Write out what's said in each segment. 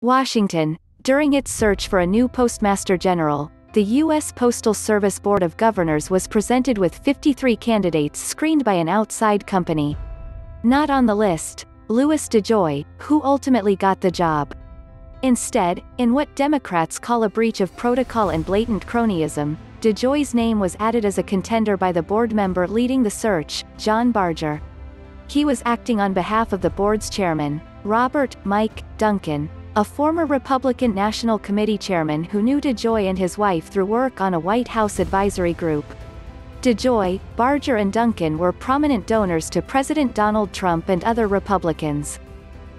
Washington. During its search for a new Postmaster General, the U.S. Postal Service Board of Governors was presented with 53 candidates screened by an outside company. Not on the list, Louis DeJoy, who ultimately got the job. Instead, in what Democrats call a breach of protocol and blatant cronyism, DeJoy's name was added as a contender by the board member leading the search, John Barger. He was acting on behalf of the board's chairman, Robert "Mike" Duncan, a former Republican National Committee chairman who knew DeJoy and his wife through work on a White House advisory group. DeJoy, Barger and Duncan were prominent donors to President Donald Trump and other Republicans.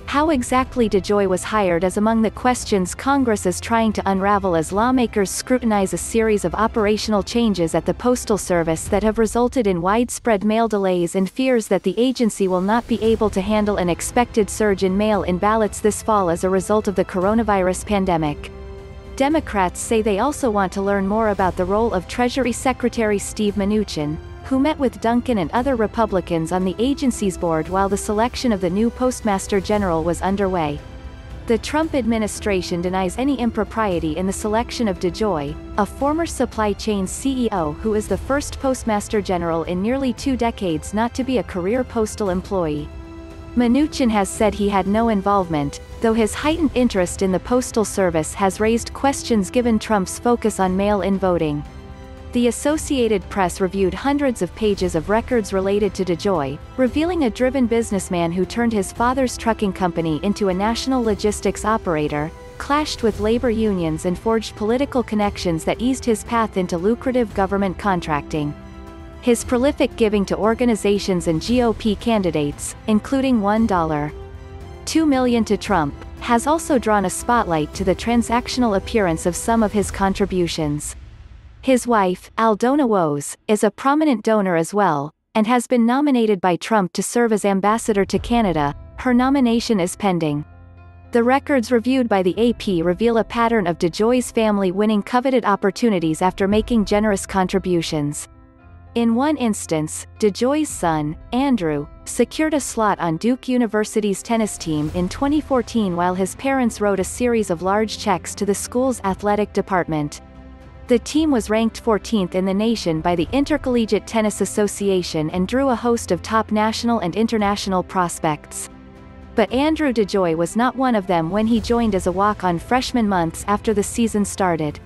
How exactly DeJoy was hired is among the questions Congress is trying to unravel as lawmakers scrutinize a series of operational changes at the Postal Service that have resulted in widespread mail delays and fears that the agency will not be able to handle an expected surge in mail-in ballots this fall as a result of the coronavirus pandemic. Democrats say they also want to learn more about the role of Treasury Secretary Steve Mnuchin, who met with Duncan and other Republicans on the agency's board while the selection of the new Postmaster General was underway. The Trump administration denies any impropriety in the selection of DeJoy, a former supply chain CEO who is the first Postmaster General in nearly 2 decades not to be a career postal employee. Mnuchin has said he had no involvement, though his heightened interest in the Postal Service has raised questions given Trump's focus on mail-in voting. The Associated Press reviewed hundreds of pages of records related to DeJoy, revealing a driven businessman who turned his father's trucking company into a national logistics operator, clashed with labor unions and forged political connections that eased his path into lucrative government contracting. His prolific giving to organizations and GOP candidates, including $1.2 million to Trump, has also drawn a spotlight to the transactional appearance of some of his contributions. His wife, Aldona Wos, is a prominent donor as well, and has been nominated by Trump to serve as ambassador to Canada. Her nomination is pending. The records reviewed by the AP reveal a pattern of DeJoy's family winning coveted opportunities after making generous contributions. In one instance, DeJoy's son, Andrew, secured a slot on Duke University's tennis team in 2014 while his parents wrote a series of large checks to the school's athletic department. The team was ranked 14th in the nation by the Intercollegiate Tennis Association and drew a host of top national and international prospects. But Andrew DeJoy was not one of them when he joined as a walk-on freshman months after the season started.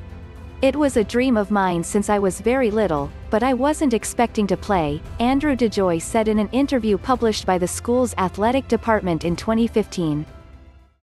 "It was a dream of mine since I was very little, but I wasn't expecting to play," Andrew DeJoy said in an interview published by the school's athletic department in 2015.